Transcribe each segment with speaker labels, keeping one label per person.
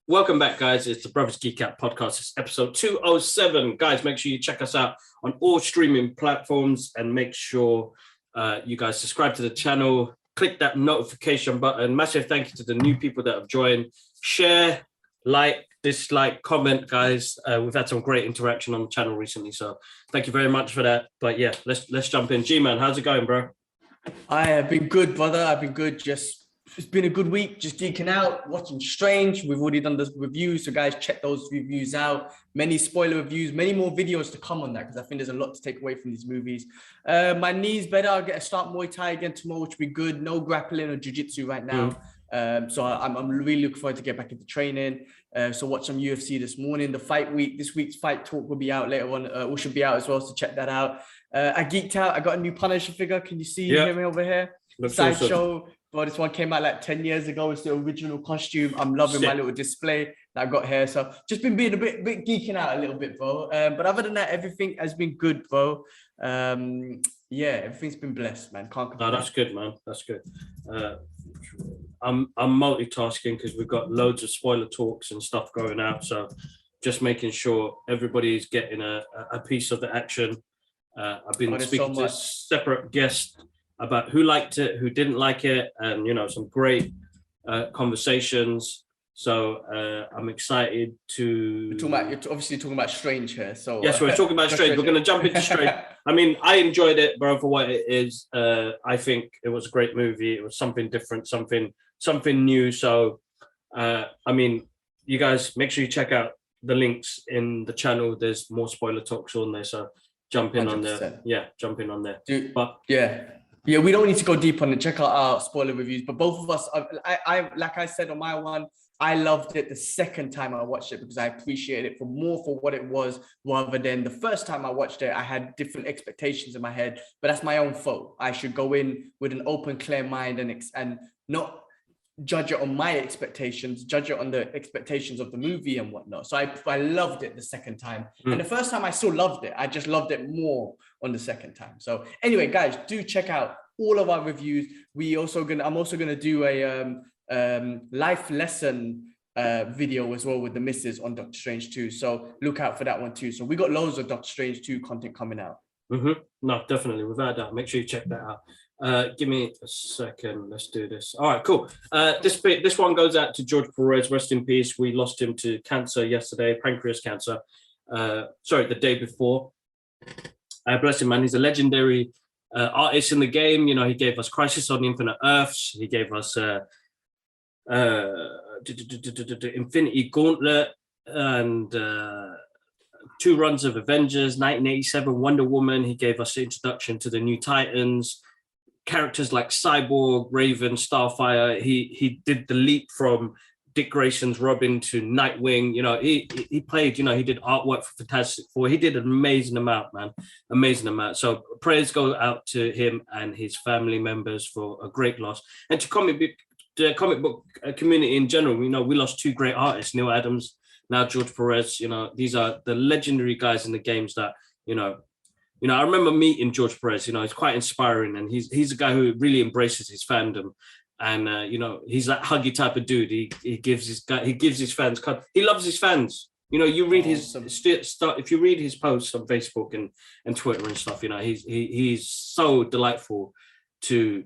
Speaker 1: Welcome back, guys. It's the Brothers Geek Out podcast. It's episode 207. Guys, make sure you check us out on all streaming platforms and make sure you guys subscribe to the channel. Click that notification button. Massive thank you to the new people that have joined. Share, like, dislike, comment, guys. We've had some great interaction on the channel recently, so thank you very much for that. But yeah, let's jump in. G-Man, how's it going, bro?
Speaker 2: I have been good, brother. I've been good. It's been a good week, just geeking out, watching Strange. We've already done the reviews, so guys, check those reviews out. Many spoiler reviews, many more videos to come on that, because I think there's a lot to take away from these movies. My knee's better. I'll get to start Muay Thai again tomorrow, which will be good. No grappling or jiu-jitsu right now. So I'm really looking forward to get back into training. So watch some UFC this morning. The fight week, this week's fight talk will be out later on, or should be out as well, so check that out. I geeked out. I got a new Punisher figure. Can you see him over here? Sideshow. Well, this one came out like 10 years ago. It's the original costume. I'm loving my little display that I got here. So just been being a bit geeking out a little bit, bro. But other than that, everything has been good, bro. Yeah, everything's been blessed, man. Can't complain.
Speaker 1: No, that's good, man. That's good. I'm multitasking because we've got loads of spoiler talks and stuff going out. So just making sure everybody's getting a piece of the action. I've been speaking to separate guests about who liked it, who didn't like it, and some great conversations. So I'm excited to.
Speaker 2: You're obviously talking about Strange here. So
Speaker 1: yes, we're talking about Strange. We're going to jump into Strange. I mean, I enjoyed it, bro, for what it is. I think it was a great movie. It was something different, something new. So, I mean, you guys make sure you check out the links in the channel. There's more spoiler talks on there, so jump in 100%. On there. Yeah, jump in on there.
Speaker 2: Dude, but yeah, we don't need to go deep on it. Check out our spoiler reviews. But both of us, I like I said on my one, I loved it the second time I watched it because I appreciated it for what it was, rather than the first time I watched it. I had different expectations in my head, but that's my own fault. I should go in with an open, clear mind and not judge it on my expectations, judge it on the expectations of the movie and whatnot. So I loved it the second time. And the first time I still loved it. I just loved it more on the second time. So anyway, guys, do check out all of our reviews. I'm also gonna do a life lesson video as well with the missus on Doctor Strange 2. So look out for that one too. So we got loads of Doctor Strange 2 content coming out.
Speaker 1: No, definitely, without that. Make sure you check that out. Give me a second. Let's do this. All right, cool. This one goes out to George Perez. Rest in peace. We lost him to cancer yesterday, pancreas cancer. The day before. Bless him, man. He's a legendary artist in the game. He gave us Crisis on Infinite Earths. He gave us Infinity Gauntlet and 2 runs of Avengers, 1987 Wonder Woman. He gave us the introduction to the New Titans. Characters like Cyborg, Raven, Starfire. He did the leap from Dick Grayson's Robin to Nightwing. He played, he did artwork for Fantastic Four. He did an amazing amount, man. Amazing amount. So prayers go out to him and his family members for a great loss. And to the comic book community in general, we lost 2 great artists, Neil Adams, now George Perez. These are the legendary guys in the games that, I remember meeting George Perez. He's quite inspiring, and he's a guy who really embraces his fandom, and he's that huggy type of dude. He gives his fans. He loves his fans. You read his stuff. If you read his posts on Facebook and Twitter and stuff, he's so delightful to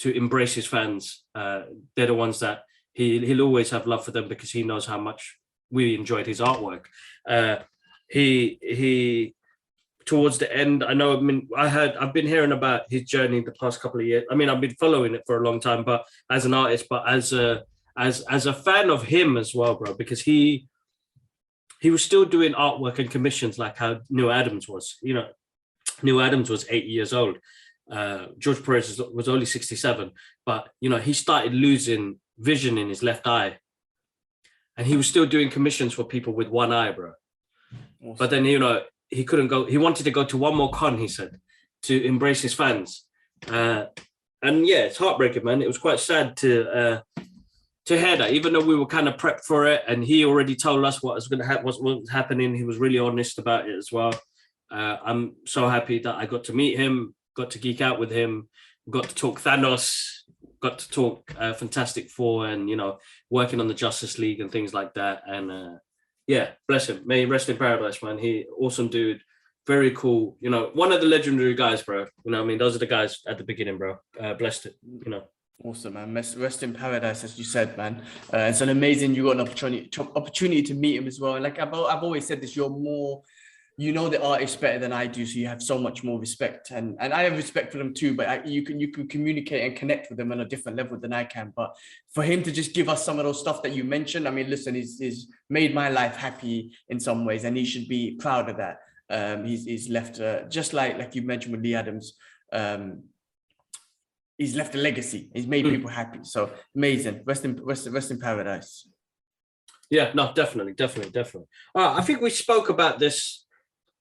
Speaker 1: embrace his fans. They're the ones that he'll always have love for them because he knows how much we enjoyed his artwork. He towards the end, I know. I've been hearing about his journey the past couple of years. I mean, I've been following it for a long time, but as an artist, but as a fan of him as well, bro, because he was still doing artwork and commissions like how Neil Adams was. Neil Adams was 8 years old. George Perez was only 67, but he started losing vision in his left eye, and he was still doing commissions for people with one eye, bro. Awesome. But then he couldn't go. He wanted to go to one more con, he said, to embrace his fans. And yeah, it's heartbreaking, man. It was quite sad to hear that, even though we were kind of prepped for it, and he already told us what was going to happen, what was happening. He was really honest about it as well. I'm so happy that I got to meet him, got to geek out with him, got to talk Thanos, got to talk Fantastic Four, and working on the Justice League and things like that. And yeah, bless him. May he rest in paradise, man. He awesome dude, very cool. One of the legendary guys, bro. I mean, those are the guys at the beginning, bro. Blessed it.
Speaker 2: Awesome, man. Rest in paradise, as you said, man. It's an amazing. You got an opportunity to meet him as well. And like I've always said this, you're more. You know the artist better than I do, so you have so much more respect, and I have respect for them too. But you can communicate and connect with them on a different level than I can. But for him to just give us some of those stuff that you mentioned, I mean, listen, he's made my life happy in some ways, and he should be proud of that. He's left just like you mentioned with Lee Adams. He's left a legacy. He's made people happy. So amazing. Rest in paradise.
Speaker 1: Yeah, no, definitely. I think we spoke about this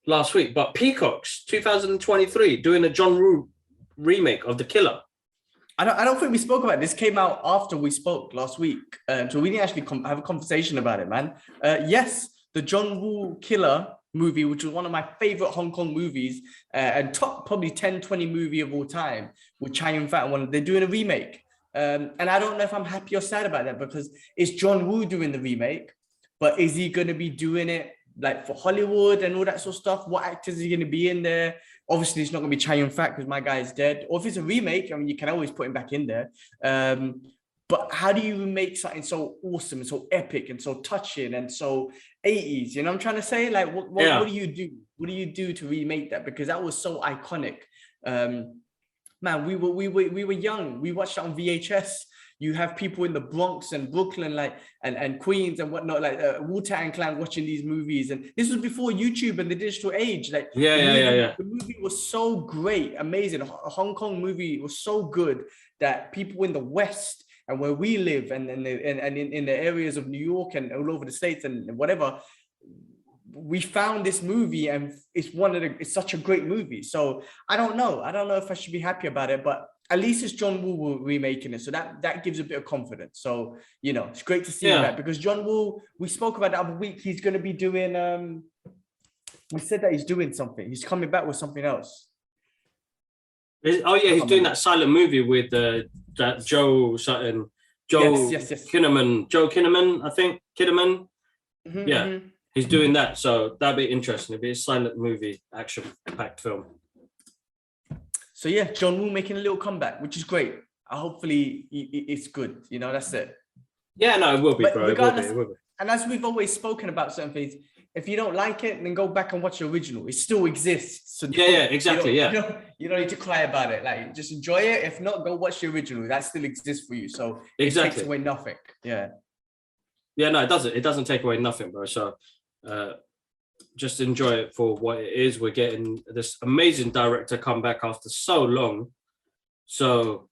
Speaker 1: last week, but Peacocks 2023 doing a John Woo remake of The Killer.
Speaker 2: I don't think we spoke about it. This came out after we spoke last week, so we didn't actually have a conversation about it, man. Yes, the John Woo Killer movie, which was one of my favorite Hong Kong movies, and top probably 10, 20 movie of all time, with Chow Yun-fat. They're doing a remake, and I don't know if I'm happy or sad about that, because it's John Woo doing the remake, but is he going to be doing it like for Hollywood and all that sort of stuff? What actors are going to be in there? Obviously, it's not going to be Chow Yun-fat because my guy is dead. Or if it's a remake, I mean, you can always put him back in there. But how do you make something so awesome and so epic and so touching and so 80s? You know what I'm trying to say? Like, what do you do? What do you do to remake that? Because that was so iconic. Man, we were young. We watched it on VHS. You have people in the Bronx and Brooklyn, like and Queens and whatnot, like Wu-Tang Clan watching these movies. And this was before YouTube and the digital age. Like, the movie was so great, amazing. A Hong Kong movie was so good that people in the West and where we live and in the areas of New York and all over the States and whatever, we found this movie, and it's such a great movie. So I don't know if I should be happy about it, but at least it's John Woo remaking it, so that gives a bit of confidence. So it's great to see that, because John Woo, we spoke about the other week, he's going to be doing we said that he's doing something, he's coming back with something else.
Speaker 1: He's doing that silent movie with that Joe Sutton,
Speaker 2: yes.
Speaker 1: Kinnaman, I think. Kinnaman.
Speaker 2: Mm-hmm,
Speaker 1: yeah.
Speaker 2: Mm-hmm.
Speaker 1: He's doing that, so that'd be interesting. It'd be a silent movie, action-packed film.
Speaker 2: So yeah, John Woo making a little comeback, which is great. Hopefully it's good. That's it.
Speaker 1: Yeah, no, it will be, bro. It will be.
Speaker 2: And as we've always spoken about certain things, if you don't like it, then go back and watch the original. It still exists. So
Speaker 1: exactly.
Speaker 2: You don't need to cry about it. Like, just enjoy it. If not, go watch the original. That still exists for you. So it takes away nothing. Yeah.
Speaker 1: Yeah, no, it doesn't. It doesn't take away nothing, bro. So just enjoy it for what it is. We're getting this amazing director come back after so long. So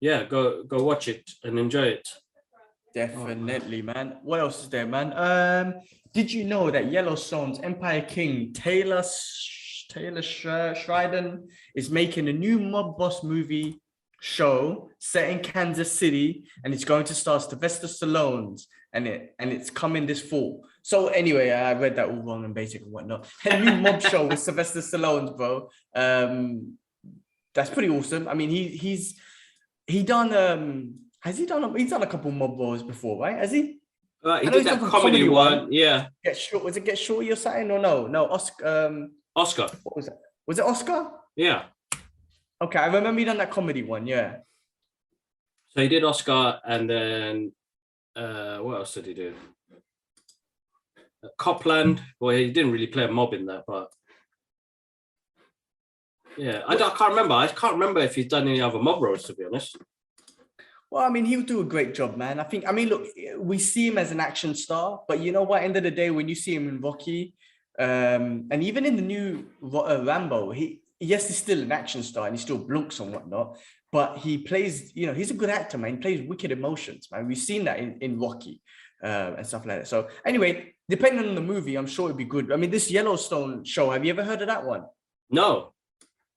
Speaker 1: yeah, go watch it and enjoy it.
Speaker 2: Definitely, man. What else is there, man? Did you know that Yellowstone's Empire King Taylor Sheridan is making a new mob boss movie show set in Kansas City, and it's going to star Sylvester Stallone, and it's coming this fall. So anyway, I read that all wrong and basic and whatnot. A new mob show with Sylvester Stallone, bro. That's pretty awesome. I mean, he's done a couple mob roles before, right? Has he?
Speaker 1: He did that comedy one. Yeah.
Speaker 2: Was it Get Shorty or something? Or no, Oscar.
Speaker 1: Oscar.
Speaker 2: What was that? Was it Oscar?
Speaker 1: Yeah.
Speaker 2: Okay, I remember he done that comedy one, yeah.
Speaker 1: So he did Oscar, and then what else did he do? Copland. Well, he didn't really play a mob in that, but yeah, I can't remember. I can't remember if he's done any other mob roles, to be honest.
Speaker 2: Well, I mean, he'll do a great job, man. Look, we see him as an action star, but you know what? End of the day, when you see him in Rocky, and even in the new Rambo, yes, he's still an action star and he still blunks and whatnot, but he plays, he's a good actor, man. He plays wicked emotions, man. We've seen that in Rocky and stuff like that. So anyway, depending on the movie, I'm sure it'd be good. I mean, this Yellowstone show, have you ever heard of that one?
Speaker 1: No.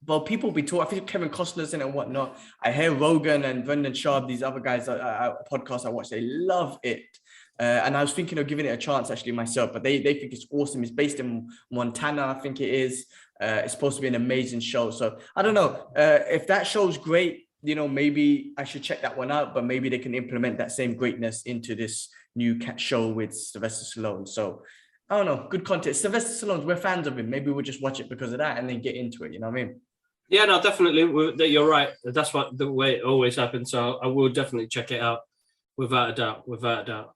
Speaker 2: Well, people be talking, I think Kevin Costner's in it and whatnot. I hear Rogan and Brendan Schaub, these other guys, podcasts I watch, they love it. And I was thinking of giving it a chance actually myself, but they think it's awesome. It's based in Montana, I think it is. It's supposed to be an amazing show. So I don't know if that show's great. Maybe I should check that one out, but maybe they can implement that same greatness into this new cat show with Sylvester Stallone. So I don't know, good content. Sylvester Stallone, we're fans of him. Maybe we'll just watch it because of that and then get into it. You know what I mean?
Speaker 1: Yeah, no, definitely. You're right. That's the way it always happens. So I will definitely check it out, without a doubt. Without a doubt.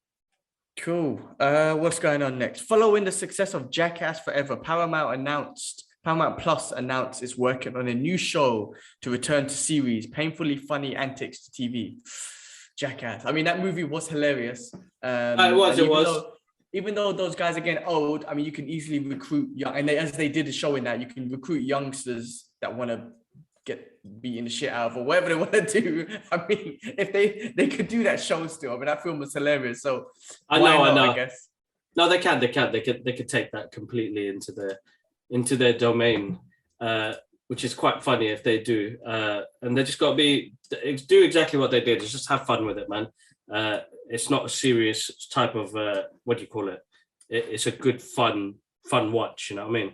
Speaker 2: Cool. What's going on next? Following the success of Jackass Forever, Paramount Plus announced it's working on a new show to return to series, painfully funny antics to TV. Jackass. I mean, that movie was hilarious.
Speaker 1: It was.
Speaker 2: Even though those guys are getting old, I mean, you can easily recruit young, and as they did a show in that, you can recruit youngsters that want to get beaten the shit out of or whatever they want to do. I mean, if they could do that show still, I mean, that film was hilarious. So
Speaker 1: I know.
Speaker 2: I guess.
Speaker 1: No, they could take that completely into their domain, which is quite funny if they do. And they just got to do exactly what they did. Is just have fun with it, man. It's not a serious type of what do you call it? It's a good fun watch. You know what I mean?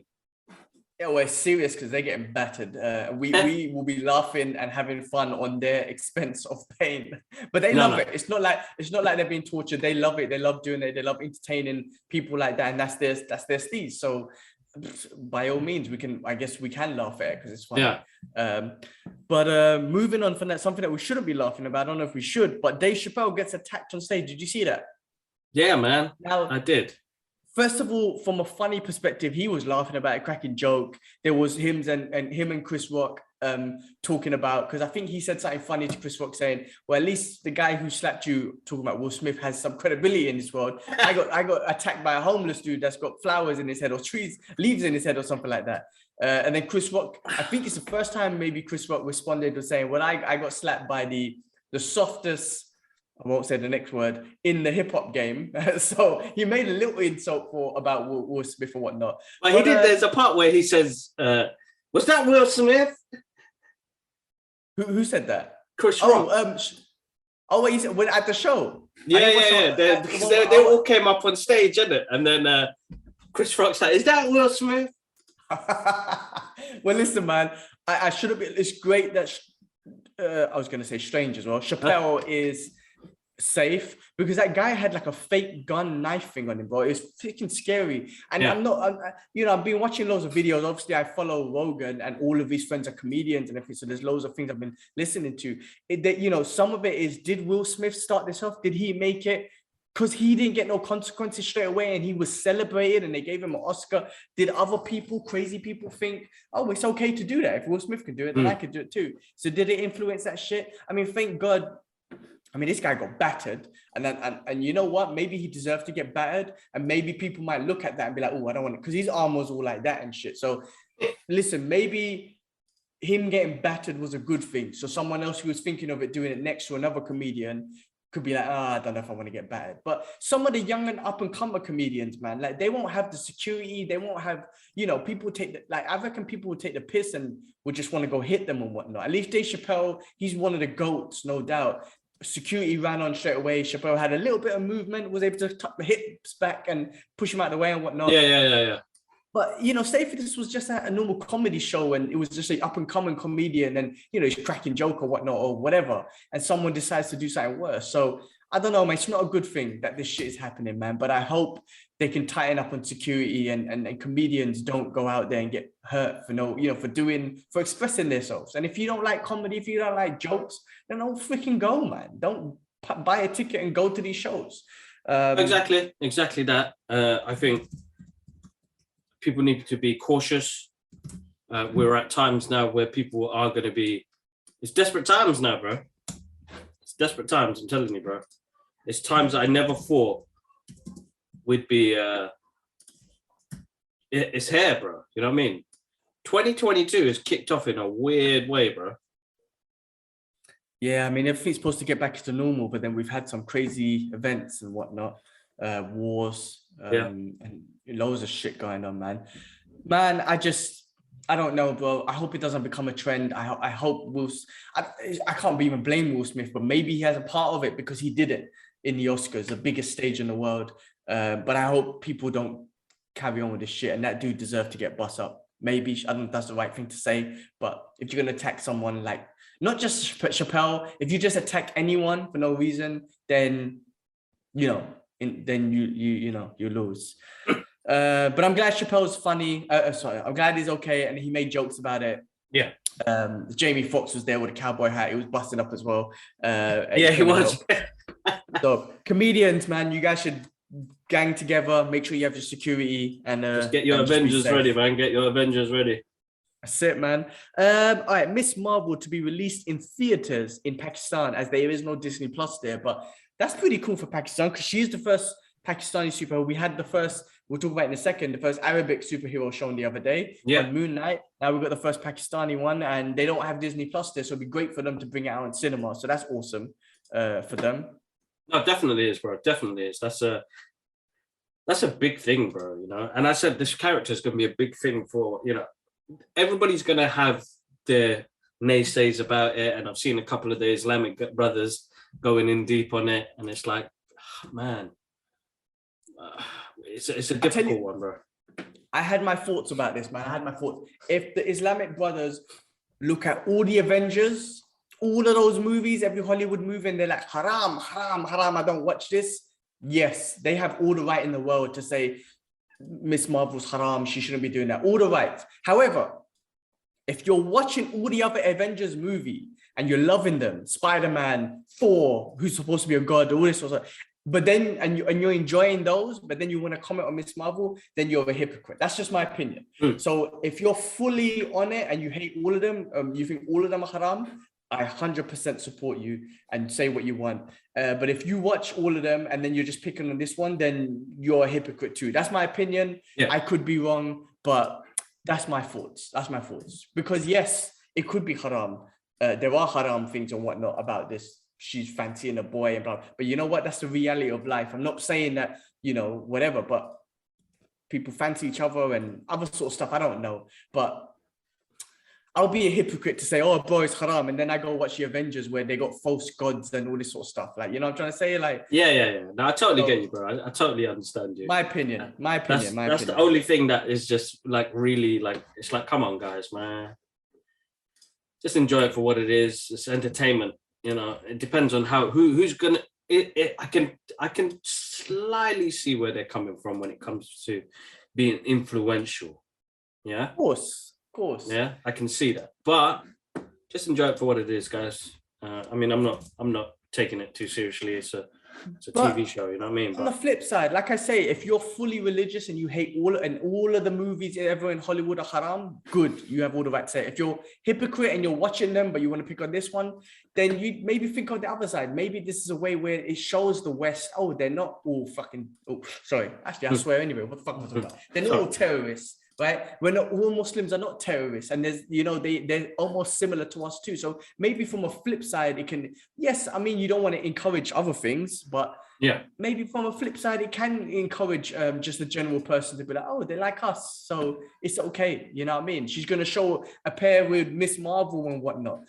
Speaker 2: Yeah, well, it's serious because they're getting battered. We will be laughing and having fun on their expense of pain, but they love it. It's not like they're being tortured. They love it. They love doing it. They love entertaining people like that, and that's their steez. So by all means, we can laugh at it because it's funny.
Speaker 1: Yeah.
Speaker 2: But moving on from that, something that we shouldn't be laughing about. I don't know if we should, but Dave Chappelle gets attacked on stage. Did you see that?
Speaker 1: Yeah, man.
Speaker 2: Now,
Speaker 1: I did.
Speaker 2: First of all, from a funny perspective, he was laughing about a cracking joke. There was him and Chris Rock talking about, because I think he said something funny to Chris Rock saying, well, at least the guy who slapped you, talking about Will Smith, has some credibility in this world. I got attacked by a homeless dude that's got flowers in his head or leaves in his head or something like that. And then Chris Rock, I think it's the first time maybe Chris Rock responded to saying, well, I got slapped by the softest, I won't say the next word, in the hip hop game. So he made a little insult about Will Smith and whatnot.
Speaker 1: But he did. There's a part where he says, "Was that Will Smith?"
Speaker 2: Who said that?
Speaker 1: Chris Rock.
Speaker 2: Wait, he said at the show.
Speaker 1: Yeah. They all came up on stage, didn't it? And then Chris Rock said, "Is that Will Smith?"
Speaker 2: Well, listen, man. I should have been. It's great that I was going to say strange as well. Chappelle is safe because that guy had like a fake gun knife thing on him, bro. It was freaking scary. And I've been watching loads of videos. Obviously, I follow Rogan and all of his friends are comedians and everything. So there's loads of things I've been listening to. Some of it is, did Will Smith start this off? Did he make it? Because he didn't get no consequences straight away and he was celebrated and they gave him an Oscar. Did other people, crazy people, think, oh, it's okay to do that? If Will Smith can do it, then I can do it too. So did it influence that shit? I mean, thank God. I mean, this guy got battered, and you know what? Maybe he deserved to get battered, and maybe people might look at that and be like, "Oh, I don't want it," because his arm was all like that and shit. So, listen, maybe him getting battered was a good thing. So someone else who was thinking of it doing it next to another comedian could be like, I don't know if I want to get battered. But some of the young and up and comer comedians, man, like they won't have the security. They won't have, people I reckon people will take the piss and would just want to go hit them and whatnot. At least Dave Chappelle, he's one of the GOATs, no doubt. Security ran on straight away. Chappelle had a little bit of movement, was able to tuck the hips back and push him out of the way and whatnot.
Speaker 1: Yeah.
Speaker 2: But, say if this was just a normal comedy show and it was just an up-and-coming comedian and, he's cracking joke or whatnot or whatever, and someone decides to do something worse. So, I don't know, man. It's not a good thing that this shit is happening, man. But I hope they can tighten up on security and comedians don't go out there and get hurt for expressing themselves. And if you don't like comedy, if you don't like jokes, then don't freaking go, man. Don't buy a ticket and go to these shows.
Speaker 1: Exactly that. I think people need to be cautious. We're at times now where people are going to be. It's desperate times now, bro. It's desperate times. I'm telling you, bro. It's times that I never thought would be. It's here, bro. You know what I mean? 2022 is kicked off in a weird way, bro.
Speaker 2: Yeah, I mean, everything's supposed to get back to normal, but then we've had some crazy events and whatnot, wars, and loads of shit going on, man. Man, I don't know, bro. I hope it doesn't become a trend. I hope I can't even blame Will Smith, but maybe he has a part of it because he did it. in the Oscars, the biggest stage in the world. But I hope people don't carry on with this shit. And that dude deserved to get bust up. Maybe, I don't know if that's the right thing to say, but if you're going to attack someone like, not just Chappelle, if you just attack anyone for no reason, then, you know, you lose. But I'm glad Chappelle's funny. I'm glad he's okay. And he made jokes about it.
Speaker 1: Yeah.
Speaker 2: Jamie Foxx was there with a cowboy hat. He was busted up as well.
Speaker 1: Yeah, he was.
Speaker 2: So comedians, man, you guys should gang together. Make sure you have your security and
Speaker 1: just get your Avengers ready, man. Get your Avengers ready.
Speaker 2: That's it, man. All right, Miss Marvel to be released in theaters in Pakistan, as there is no Disney Plus there. But that's pretty cool for Pakistan because she's the first Pakistani superhero. We had the first, we'll talk about in a second, the first Arabic superhero shown the other day on Moon Knight. Now we've got the first Pakistani one, and they don't have Disney Plus there, so it'd be great for them to bring it out in cinema. So that's awesome for them.
Speaker 1: No, definitely is, bro. Definitely is. That's a big thing, bro. You know, and I said this character is going to be a big thing for, you know, everybody's going to have their naysays about it, and I've seen a couple of the Islamic brothers going in deep on it, and it's like, man, it's a difficult one, bro.
Speaker 2: I had my thoughts about this, man. I had my thoughts. If the Islamic brothers look at all the Avengers, all of those movies, every Hollywood movie, and they're like, haram, haram, haram, I don't watch this. Yes, they have all the right in the world to say Miss Marvel's haram, she shouldn't be doing that. All the right. However, if you're watching all the other Avengers movie and you're loving them, Spider-Man, Thor, who's supposed to be a god, all this sort of stuff, but then and you're enjoying those, but then you want to comment on Miss Marvel, then you're a hypocrite. That's just my opinion. So if you're fully on it and you hate all of them, you think all of them are haram, I 100% support you and say what you want. But if you watch all of them and then you're just picking on this one, then you're a hypocrite too. That's my opinion. Yeah. I could be wrong, but that's my thoughts. That's my thoughts. Because yes, it could be haram. There are haram things and whatnot about this. She's fancying a boy and blah. But you know what? That's the reality of life. I'm not saying that, you know, whatever, but people fancy each other and other sort of stuff. I don't know. But I'll be a hypocrite to say, oh, bro, it's haram. And then I go watch the Avengers where they got false gods and all this sort of stuff. Like, you know what I'm trying to say? Like,
Speaker 1: yeah. No, I totally get you, bro. I totally understand you.
Speaker 2: My opinion.
Speaker 1: That's the only thing that is just like really like, it's like, come on, guys, man. Just enjoy it for what it is. It's entertainment. You know, it depends on who's gonna. I can slightly see where they're coming from when it comes to being influential. Yeah,
Speaker 2: of course.
Speaker 1: Yeah, I can see that, but just enjoy it for what it is, guys. I mean, I'm not taking it too seriously. It's a TV show, you know what I mean?
Speaker 2: On the flip side, like I say, if you're fully religious and you hate all of the movies ever in Hollywood are haram, good, you have all the right to say it. If you're hypocrite and you're watching them, but you want to pick on this one, then you maybe think of the other side. Maybe this is a way where it shows the West, oh, they're not all fucking, oh, sorry, actually, I swear anyway, what the fuck am I talking about? They're not all terrorists. Right, we're not all Muslims are not terrorists, and there's, you know, they're almost similar to us too. So maybe from a flip side, it can, yes, I mean, you don't want to encourage other things, but yeah, maybe from a flip side, it can encourage just the general person to be like, oh, they like us, so it's okay. You know what I mean? She's gonna show a pair with Miss Marvel and whatnot.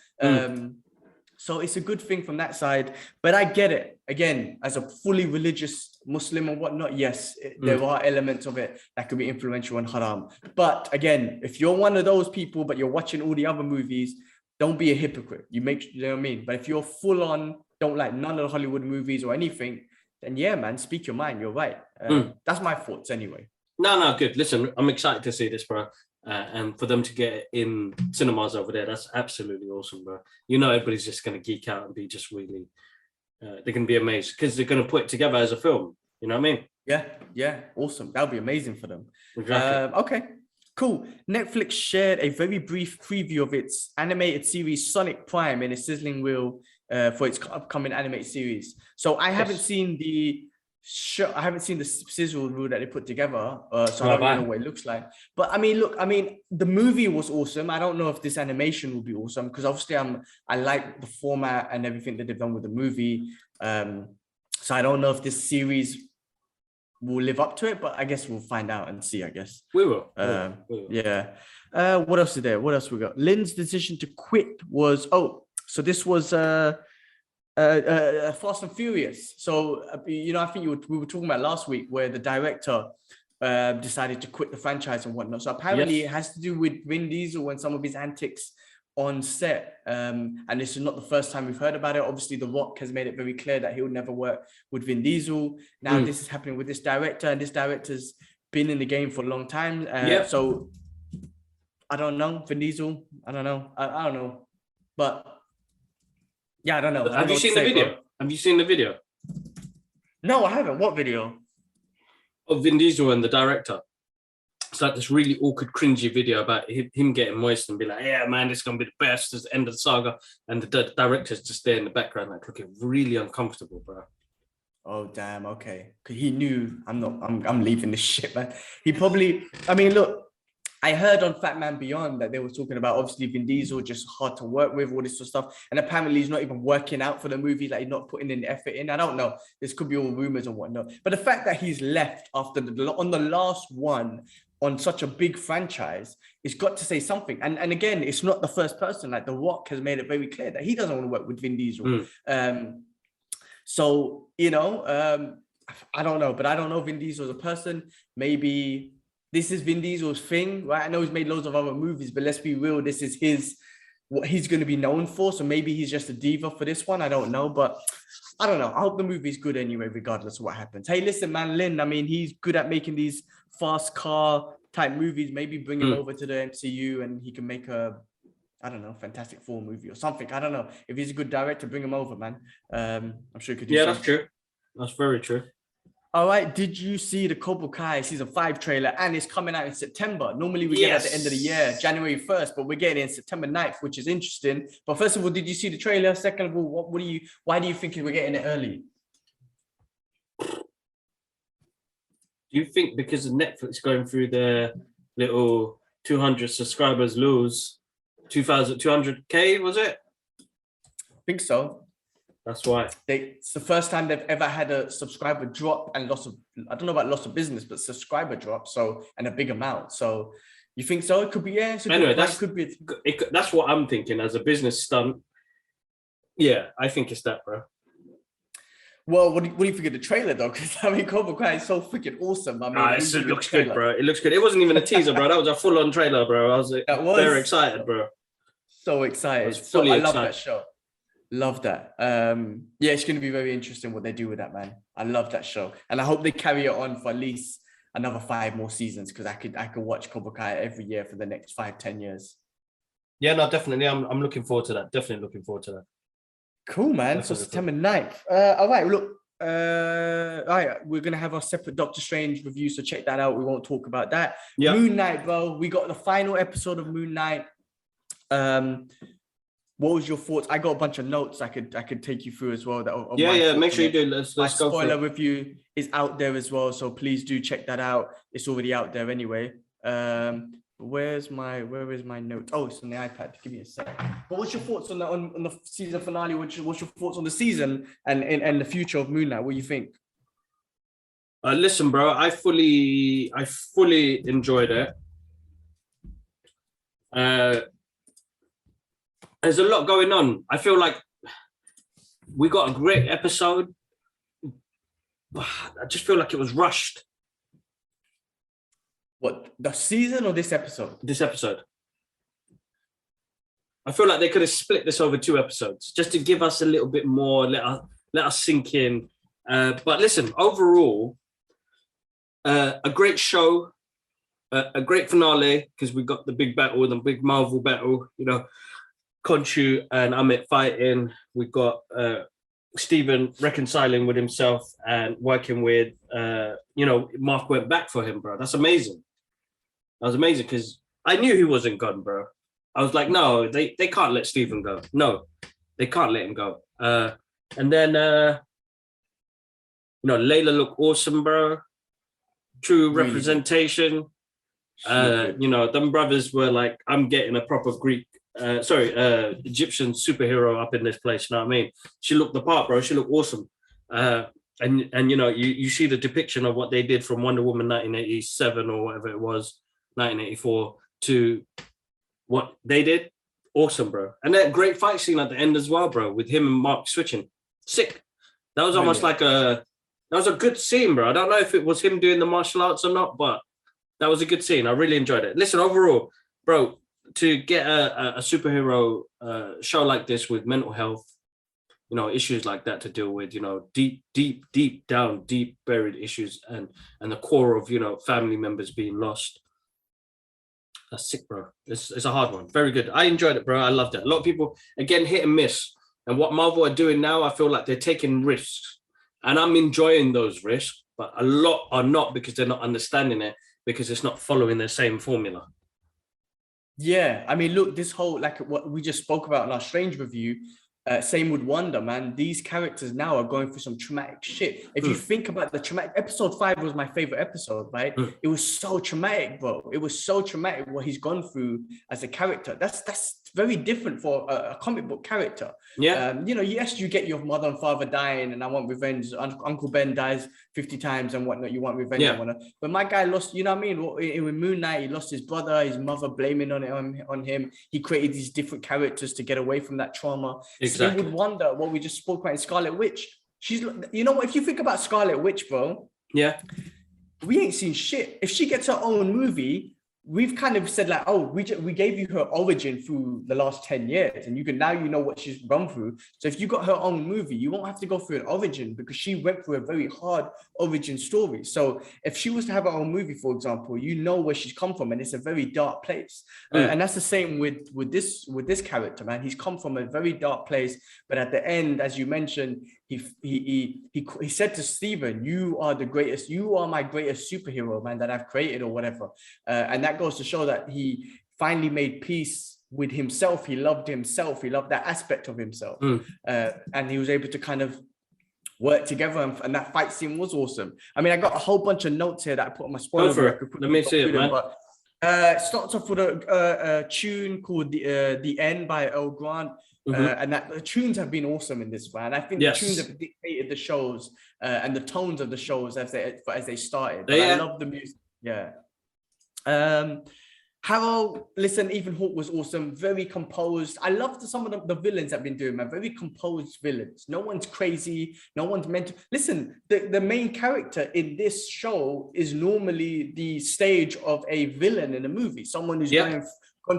Speaker 2: So it's a good thing from that side, but I get it. Again, as a fully religious Muslim and whatnot, yes, there are elements of it that could be influential and haram. But again, if you're one of those people, but you're watching all the other movies, don't be a hypocrite. You know what I mean? But if you're full on, don't like none of the Hollywood movies or anything, then yeah, man, speak your mind. You're right. That's my thoughts anyway.
Speaker 1: No, good. Listen, I'm excited to see this, bro. And for them to get in cinemas over there, that's absolutely awesome, bro. You know, everybody's just going to geek out and be just really, they're going to be amazed because they're going to put it together as a film. You know what I mean?
Speaker 2: Yeah, awesome. That would be amazing for them.
Speaker 1: Exactly.
Speaker 2: Okay, cool. Netflix shared a very brief preview of its animated series Sonic Prime in a sizzling reel for its upcoming animated series. So I haven't seen the sizzle reel that they put together, so I don't really know what it looks like. But I mean, look, the movie was awesome. I don't know if this animation will be awesome because obviously I like the format and everything that they've done with the movie. So I don't know if this series will live up to it, but I guess we'll find out and see. I guess
Speaker 1: we will.
Speaker 2: Yeah. What else is there? What else we got? Lynn's decision to quit was so this was Fast and Furious. So, I think we were talking about last week where the director decided to quit the franchise and whatnot. So apparently it has to do with Vin Diesel and some of his antics on set. And this is not the first time we've heard about it. Obviously, The Rock has made it very clear that he'll never work with Vin Diesel. Now this is happening with this director, and this director's been in the game for a long time. So I don't know, Vin Diesel. I don't know. I don't know. But yeah, I don't know.
Speaker 1: Have you seen the video? Bro. Have you seen the video?
Speaker 2: No, I haven't. What video?
Speaker 1: Of Vin Diesel and the director. It's like this really awkward, cringy video about him getting moist and be like, yeah, man, this is going to be the best. It's the end of the saga. And the director's just there in the background, like looking really uncomfortable, bro.
Speaker 2: Oh, damn. Okay. Because he knew I'm leaving this shit, man. He probably, I mean, look, I heard on Fat Man Beyond that they were talking about obviously Vin Diesel just hard to work with, all this sort of stuff. And apparently he's not even working out for the movie, like he's not putting in the effort in. I don't know. This could be all rumors and whatnot. But the fact that he's left after on the last one on such a big franchise, it's got to say something. And again, it's not the first person. Like The Rock has made it very clear that he doesn't want to work with Vin Diesel. So, I don't know, but I don't know Vin Diesel as a person. Maybe this is Vin Diesel's thing, right? I know he's made loads of other movies, but let's be real. This is what he's going to be known for. So maybe he's just a diva for this one. I don't know, but I don't know. I hope the movie's good anyway, regardless of what happens. Hey, listen, man, Lin, I mean, he's good at making these fast car type movies. Maybe bring him over to the MCU and he can make a, I don't know, Fantastic Four movie or something. I don't know. If he's a good director, bring him over, man. I'm sure he could do something.
Speaker 1: That's true. That's very true.
Speaker 2: All right, did you see the Cobra Kai season 5 trailer? And it's coming out in September. Normally we get it at the end of the year, January 1st, but we're getting it in September 9th, which is interesting. But first of all, did you see the trailer? Second of all, why do you think we're getting it early?
Speaker 1: Do you think because of Netflix going through their little 200 subscribers lose, 2,200K, was it?
Speaker 2: I think so.
Speaker 1: That's why.
Speaker 2: It's the first time they've ever had a subscriber drop and loss of, I don't know about loss of business, but subscriber drop. So, and a big amount. So you think so? It could be, yeah.
Speaker 1: Anyway, that's what I'm thinking as a business stunt. Yeah, I think it's that, bro.
Speaker 2: Well, what do you think of the trailer, though? Because I mean, Cobra Kai is so freaking awesome. I mean,
Speaker 1: it looks good, bro. It looks good. It wasn't even a teaser, bro. That was a full-on trailer, bro. I was very excited, bro.
Speaker 2: So excited. I love that show. Love that. Yeah, it's going to be very interesting what they do with that, man. I love that show, and I hope they carry it on for at least another 5 more seasons because I could watch Cobra Kai every year for the next 5-10 years.
Speaker 1: Yeah, no, definitely. I'm looking forward to that. Definitely looking forward to that.
Speaker 2: Cool, man. So September 9th. All right, look. All right, we're gonna have our separate Doctor Strange review, so check that out. We won't talk about that. Yep. Moon Knight, bro. We got the final episode of Moon Knight. What was your thoughts? I got a bunch of notes I could take you through as well.
Speaker 1: Make sure you do. Let's go.
Speaker 2: Spoiler review is out there as well, so please do check that out. It's already out there anyway. Where is my note? Oh, it's on the iPad. Give me a sec. But what's your thoughts on the season finale? What's your thoughts on the season and the future of Moon Knight? What do you think?
Speaker 1: Listen, bro, I fully enjoyed it. There's a lot going on. I feel like we got a great episode. I just feel like it was rushed.
Speaker 2: What, the season or this episode?
Speaker 1: This episode. I feel like they could have split this over 2 episodes just to give us a little bit more, let us sink in. But listen, overall, a great show, a great finale because we got the big battle, the big Marvel battle, Khonshu and Amit fighting. We got Stephen reconciling with himself and working with, Mark went back for him, bro. That's amazing. That was amazing because I knew he wasn't gone, bro. I was like, no, they can't let Stephen go. No, they can't let him go. And then, Layla looked awesome, bro. True really representation. Them brothers were like, I'm getting a proper Egyptian superhero up in this place. You know what I mean? She looked the part, bro. She looked awesome. And you see the depiction of what they did from Wonder Woman 1987 or whatever it was, 1984 to what they did. Awesome, bro. And that great fight scene at the end as well, bro, with him and Mark switching. Sick. That was almost
Speaker 2: Brilliant.
Speaker 1: like that was a good scene, bro. I don't know if it was him doing the martial arts or not, but that was a good scene. I really enjoyed it. Listen, overall, bro, to get a superhero show like this with mental health, issues like that to deal with, deep down, deep buried issues and the core of, family members being lost. That's sick, bro. It's a hard one. Very good. I enjoyed it, bro. I loved it. A lot of people, again, hit and miss. And what Marvel are doing now, I feel like they're taking risks. And I'm enjoying those risks, but a lot are not because they're not understanding it, because it's not following the same formula.
Speaker 2: Yeah, I mean, look, this whole, like what we just spoke about in our Strange review, same with Wanda, man. These characters now are going through some traumatic shit. If you think about the traumatic, episode 5 was my favorite episode, right? It was so traumatic, bro. It was so traumatic what he's gone through as a character. That's very different for a comic book character.
Speaker 1: Yeah.
Speaker 2: Yes, you get your mother and father dying, and I want revenge. Uncle Ben dies 50 times and whatnot. You want revenge and whatnot. But my guy lost, you know what I mean? In Moon Knight, he lost his brother, his mother blaming on him. He created these different characters to get away from that trauma.
Speaker 1: Exactly.
Speaker 2: Same with Wanda, what we just spoke about in Scarlet Witch. She's, you know what? If you think about Scarlet Witch, bro,
Speaker 1: yeah,
Speaker 2: we ain't seen shit. If she gets her own movie, we've kind of said like, oh, we gave you her origin through the last 10 years, and now you know what she's gone through. So if you got her own movie, you won't have to go through an origin, because she went through a very hard origin story. So if she was to have her own movie, for example, you know where she's come from, and it's a very dark place. And that's the same with this character, man. He's come from a very dark place, but at the end, as you mentioned, he said to Stephen, you are my greatest superhero, man, that I've created, or whatever. And that goes to show that he finally made peace with himself. He loved himself. He loved that aspect of himself. And he was able to kind of work together, and that fight scene was awesome. I mean, I got a whole bunch of notes here that I put on my spoiler.
Speaker 1: Go for it. Let me see it, man.
Speaker 2: But it starts off with a tune called The End by Earl Grant. And that the tunes have been awesome in this one. I think the tunes have dictated the shows and the tones of the shows as they started. But I love the music. Yeah. Harold, listen, Ethan Hawke was awesome, very composed. I loved some of the villains I've been doing, man. Very composed villains. No one's crazy. No one's meant to. Listen, the main character in this show is normally the stage of a villain in a movie. Someone who's gone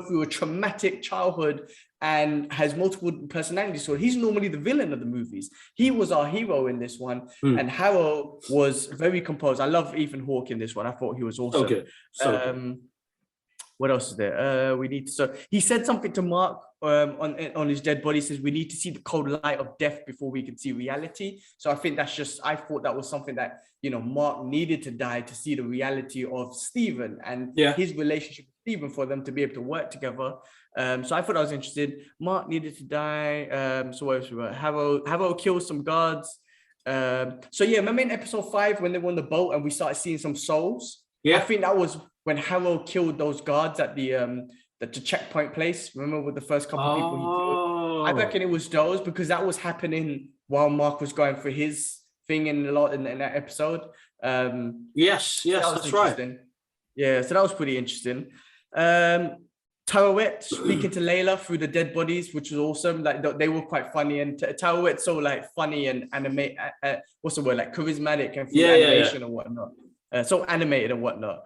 Speaker 2: through a traumatic childhood and has multiple personalities. So he's normally the villain of the movies. He was our hero in this one. And Harold was very composed. I love Ethan Hawke in this one. I thought he was awesome.
Speaker 1: Okay.
Speaker 2: What else is there? So he said something to Mark on his dead body. He says, we need to see the cold light of death before we can see reality. So I think I thought that was something that, Mark needed to die to see the reality of Stephen and his relationship with Stephen, for them to be able to work together. So I thought I was interested. Mark needed to die. So what else we got? Harold kills some guards. Remember in episode 5 when they were on the boat and we started seeing some souls? I think that was when Harold killed those guards at the checkpoint place. Remember with the first couple of people he killed? I reckon it was those, because that was happening while Mark was going for his thing in that episode.
Speaker 1: Yes, that's right.
Speaker 2: Yeah, so that was pretty interesting. Tarawet speaking to Layla through the dead bodies, which was awesome. Like they were quite funny, and Tarawet's so like funny and animate. What's the word? Like charismatic and full animation and whatnot. So animated and whatnot.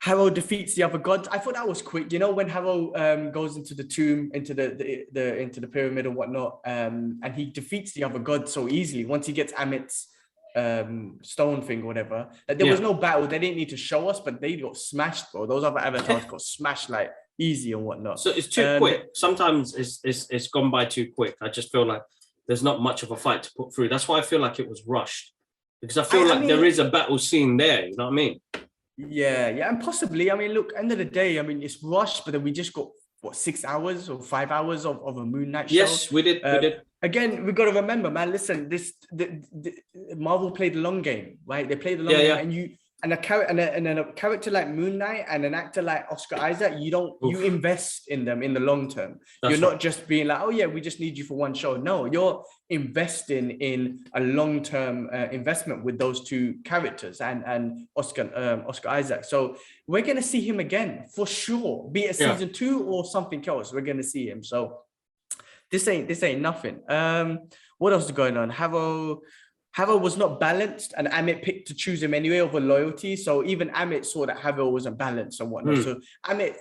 Speaker 2: Harold defeats the other gods. I thought that was quick. When Harold goes into the tomb, into the pyramid and whatnot, and he defeats the other gods so easily once he gets Amit's stone thing or whatever. There was no battle. They didn't need to show us, but they got smashed, bro. Those other avatars got smashed like easy and whatnot.
Speaker 1: So it's too quick. Sometimes it's gone by too quick. I just feel like there's not much of a fight to put through. That's why I feel like it was rushed. Because I feel like there is a battle scene there, you know what I mean?
Speaker 2: Yeah, and possibly. I mean, look, end of the day, I mean, it's rushed, but then we just got, 6 hours or 5 hours of a Moon Knight show?
Speaker 1: Yes, we did.
Speaker 2: Again, we got to remember, man, listen, the Marvel played the long game, right? They played the long game, and a character like Moon Knight and an actor like Oscar Isaac, you invest in them in the long term. You're not just being like, oh yeah, we just need you for one show. No, you're investing in a long-term investment with those two characters and Oscar Isaac. So we're going to see him again for sure, be it season 2 or something else. We're going to see him. So this ain't nothing. What else is going on? Havel was not balanced, and Amit picked to choose him anyway over loyalty. So even Amit saw that Havel wasn't balanced and whatnot. So Amit,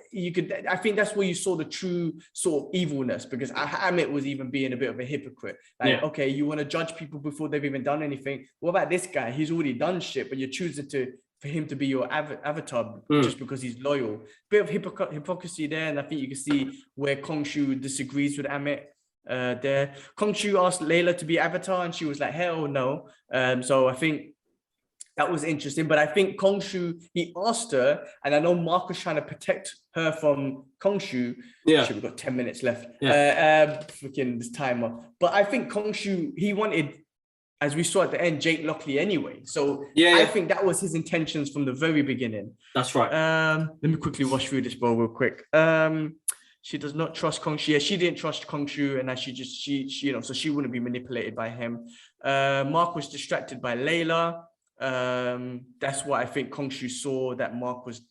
Speaker 2: I think that's where you saw the true sort of evilness, because Amit was even being a bit of a hypocrite. Like, okay, you want to judge people before they've even done anything. What about this guy? He's already done shit, but you're choosing for him to be your avatar just because he's loyal. Bit of hypocrisy there, and I think you can see where Kongshu disagrees with Amit. There, Kongshu asked Layla to be Avatar, and she was like, "Hell no." So I think that was interesting. But I think Kongshu, he asked her, and I know Mark was trying to protect her from Kongshu.
Speaker 1: Yeah,
Speaker 2: we've got 10 minutes left.
Speaker 1: Yeah,
Speaker 2: freaking this timer. But I think Kongshu, he wanted, as we saw at the end, Jake Lockley anyway. So I think that was his intentions from the very beginning.
Speaker 1: That's right.
Speaker 2: Let me quickly wash through this ball real quick. She does not trust Kongshu. Yeah, she didn't trust Kongshu, and that she so she wouldn't be manipulated by him. Mark was distracted by Layla. That's what I think Kongshu saw, that Mark was,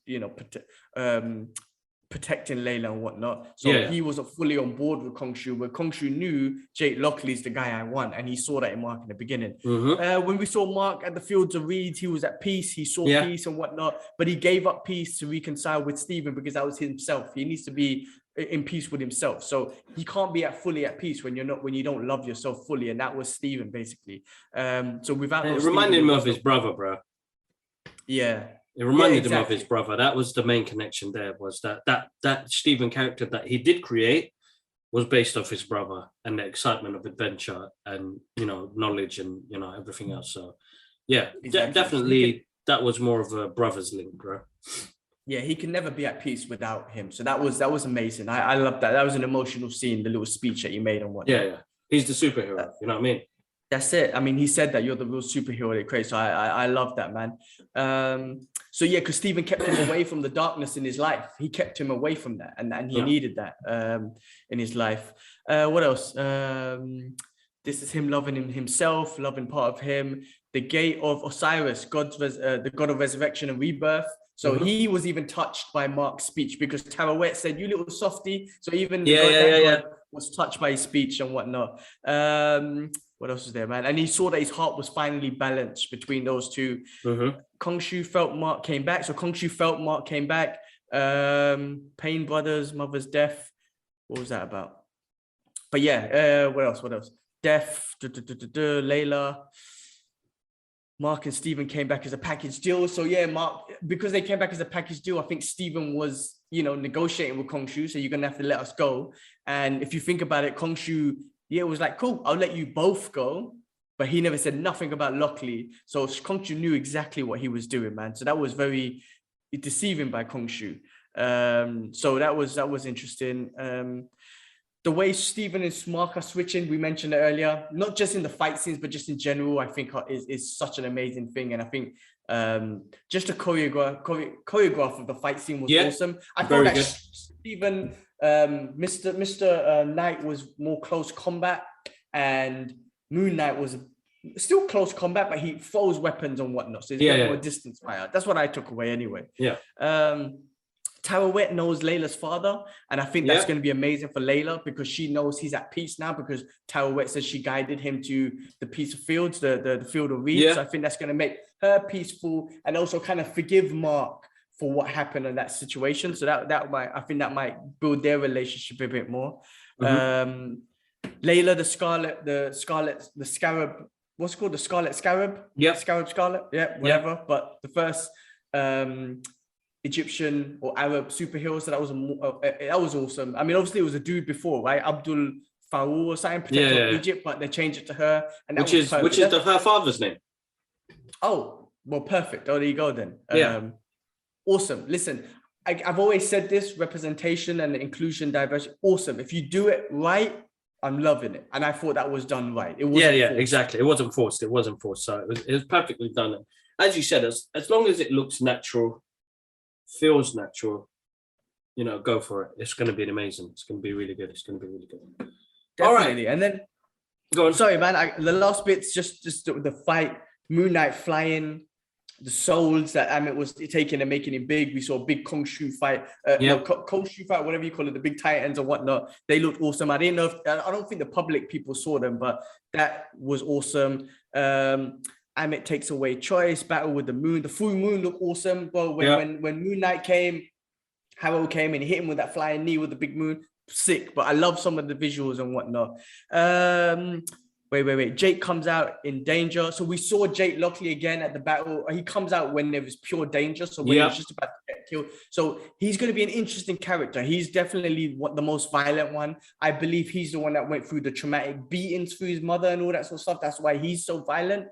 Speaker 2: protecting Layla and whatnot. So he wasn't fully on board with Kongshu, but Kongshu knew Jake Lockley's the guy I want, and he saw that in Mark in the beginning. When we saw Mark at the Fields of Reeds, he was at peace, he saw peace and whatnot, but he gave up peace to reconcile with Stephen because that was himself. He needs to be in peace with himself. So he can't be fully at peace when you don't love yourself fully, and that was Stephen basically. So without
Speaker 1: it reminded him of his brother, bro.
Speaker 2: Yeah.
Speaker 1: It reminded him of his brother. That was the main connection there, was that Stephen character that he did create was based off his brother and the excitement of adventure and, knowledge and, everything else. So, yeah, definitely that was more of a brother's link, bro.
Speaker 2: Yeah, he can never be at peace without him. So that was amazing. I love that. That was an emotional scene, the little speech that you made and whatnot.
Speaker 1: Yeah. He's the superhero, you know what I mean?
Speaker 2: That's it. I mean, he said that you're the real superhero they create. So I love that, man. So yeah, because Stephen kept him away from the darkness in his life. He kept him away from that, and he needed that in his life. What else? This is him loving himself, loving part of him. The gate of Osiris, the god of resurrection and rebirth. So he was even touched by Mark's speech, because Tarawet said, "You little softy." So even God was touched by his speech and whatnot. What else is there, man? And he saw that his heart was finally balanced between those two. Kongshu felt Mark came back. So Kongshu felt Mark came back. Pain Brothers, mother's death. What was that about? But yeah, what else? Death, Layla. Mark and Stephen came back as a package deal. So yeah, Mark, because they came back as a package deal, I think Stephen was, negotiating with Kongshu. So you're going to have to let us go. And if you think about it, Kongshu, it was like, cool, I'll let you both go. But he never said nothing about Lockley. So Kongshu knew exactly what he was doing, man. So that was very deceiving by Kongshu. So that was interesting. The way Stephen and Mark are switching, we mentioned it earlier, not just in the fight scenes, but just in general, I think is such an amazing thing. And I think just the choreograph of the fight scene was awesome. I thought that Stephen, Mr. Knight was more close combat, and Moon Knight was still close combat, but he throws weapons and whatnot. So it's more distance fire. That's what I took away anyway. Tarawet knows Layla's father, and I think that's going to be amazing for Layla, because she knows he's at peace now, because Tarawet says she guided him to the piece of fields, the field of reeds. So I think that's going to make her peaceful and also kind of forgive Mark for what happened in that situation. So I think that might build their relationship a bit more. Layla, the scarab, what's it called? The scarlet scarab? Scarlet. Yeah, whatever. But the first Egyptian or Arab superhero, so that was awesome. I mean, obviously it was a dude before, right? Abdul Farouk or something, protector of Egypt, but they changed it to her, and which is
Speaker 1: her father's name.
Speaker 2: Oh, well, perfect. Oh, there you go then. Awesome. Listen, I've always said this: representation and inclusion, diversity. Awesome. If you do it right, I'm loving it, and I thought that was done right. It wasn't forced.
Speaker 1: Exactly. It wasn't forced. So it was perfectly done. As you said, as long as it looks natural, feels natural, go for it. It's going to be amazing. It's going to be really good.
Speaker 2: Definitely.
Speaker 1: All right.
Speaker 2: And then
Speaker 1: go on.
Speaker 2: Sorry, man. The last bit's just the fight. Moon Knight flying. the souls that Amit was taking and making him big. We saw a big Kung Fu fight, Kung Fu fight, whatever you call it, the big Titans and whatnot. They looked awesome. I didn't know I don't think the public people saw them, but that was awesome. Amit takes away choice, battle with the moon. The full moon looked awesome. But when Moon Knight came, Harold came and hit him with that flying knee with the big moon. Sick, but I love some of the visuals and whatnot. Wait. Jake comes out in danger. So we saw Jake Lockley again at the battle. He comes out when there was pure danger. So when he was just about to get killed. So he's going to be an interesting character. He's definitely the most violent one. I believe he's the one that went through the traumatic beatings through his mother and all that sort of stuff. That's why he's so violent.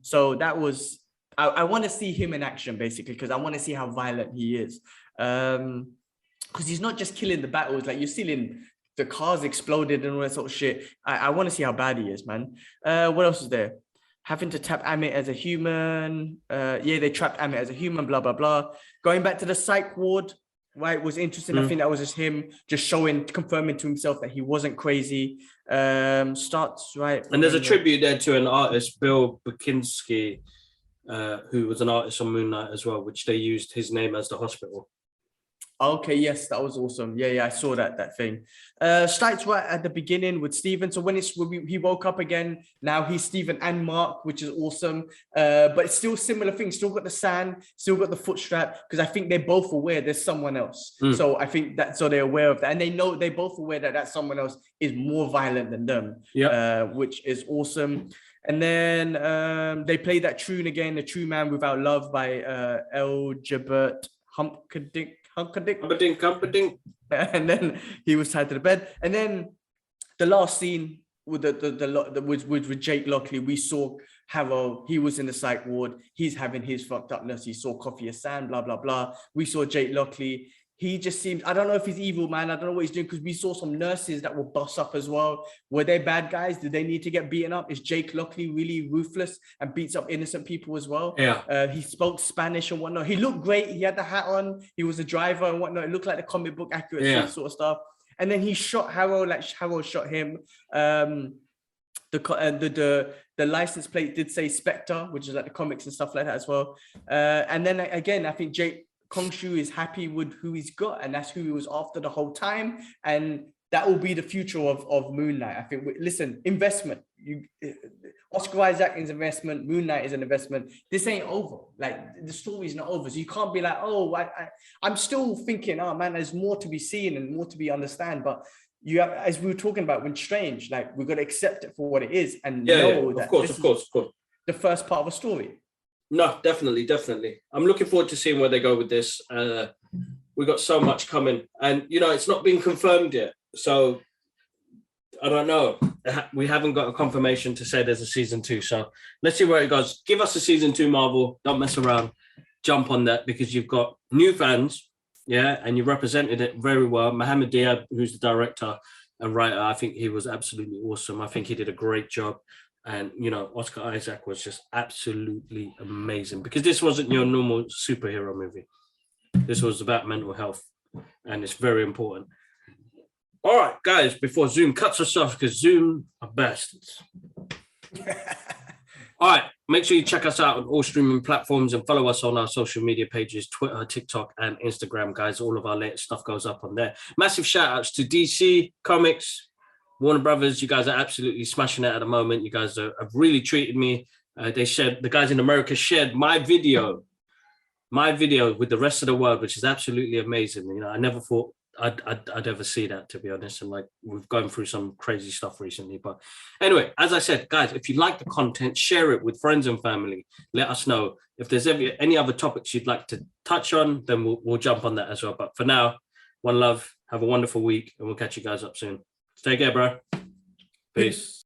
Speaker 2: So that was, I want to see him in action basically, because I want to see how violent he is. Because he's not just killing the battles, like you're seeing the cars exploded and all that sort of shit. I want to see how bad he is, man. What else is there? Having to tap Amit as a human. They trapped Amit as a human, blah, blah, blah. Going back to the psych ward, right, was interesting. I think that was just him just confirming to himself that he wasn't crazy. Starts, right.
Speaker 1: And there's a tribute there to an artist, Bill Bakinski, who was an artist on Moon Knight as well, which they used his name as the hospital.
Speaker 2: Okay, yes, that was awesome. Yeah, I saw that thing. Starts right at the beginning with Steven. So when he woke up again, now he's Steven and Mark, which is awesome. But it's still similar things. Still got the sand, still got the foot strap, because I think they're both aware there's someone else. So I think so they're aware of that. And they're both aware that someone else is more violent than them, which is awesome. And then they played that tune again, The True Man Without Love by Elgibert Humperdinck. And then he was tied to the bed. And then the last scene with with Jake Lockley, we saw Harold. He was in the psych ward. He's having his fucked upness. He saw Coffee of Sand, blah, blah, blah. We saw Jake Lockley. He just seems, I don't know if he's evil, man. I don't know what he's doing, because we saw some nurses that were bust up as well. Were they bad guys? Did they need to get beaten up? Is Jake Lockley really ruthless and beats up innocent people as well?
Speaker 1: Yeah.
Speaker 2: He spoke Spanish and whatnot. He looked great. He had the hat on. He was a driver and whatnot. It looked like the comic book accurate sort of stuff. And then he shot Harold like Harold shot him. The license plate did say Spectre, which is like the comics and stuff like that as well. And then again, I think Jake Kongshu is happy with who he's got, and that's who he was after the whole time, and that will be the future of Moon Knight. I think. Listen, investment. Oscar Isaac is investment. Moon Knight is an investment. This ain't over. Like the story's not over, so you can't be like, oh, I'm still thinking, oh man, there's more to be seen and more to be understand. But you have, as we were talking about when Strange, like we've got to accept it for what it is and know that of course, the first part of a story.
Speaker 1: No, definitely. I'm looking forward to seeing where they go with this. We got so much coming, and it's not been confirmed yet. So I don't know. We haven't got a confirmation to say there's a season 2. So let's see where it goes. Give us a season 2, Marvel. Don't mess around. Jump on that, because you've got new fans, and you represented it very well. Mohamed Diab, who's the director and writer, I think he was absolutely awesome. I think he did a great job. And, Oscar Isaac was just absolutely amazing, because this wasn't your normal superhero movie. This was about mental health, and it's very important. All right, guys, before Zoom cuts us off, because Zoom are bastards. All right, make sure you check us out on all streaming platforms and follow us on our social media pages, Twitter, TikTok, and Instagram, guys. All of our latest stuff goes up on there. Massive shout outs to DC Comics, Warner Brothers. You guys are absolutely smashing it at the moment. You guys have really treated me. The guys in America shared my video with the rest of the world, which is absolutely amazing. I never thought I'd ever see that, to be honest. And like, we've gone through some crazy stuff recently. But anyway, as I said, guys, if you like the content, share it with friends and family. Let us know if there's any other topics you'd like to touch on, then we'll jump on that as well. But for now, one love, have a wonderful week, and we'll catch you guys up soon. Take care, bro. Peace.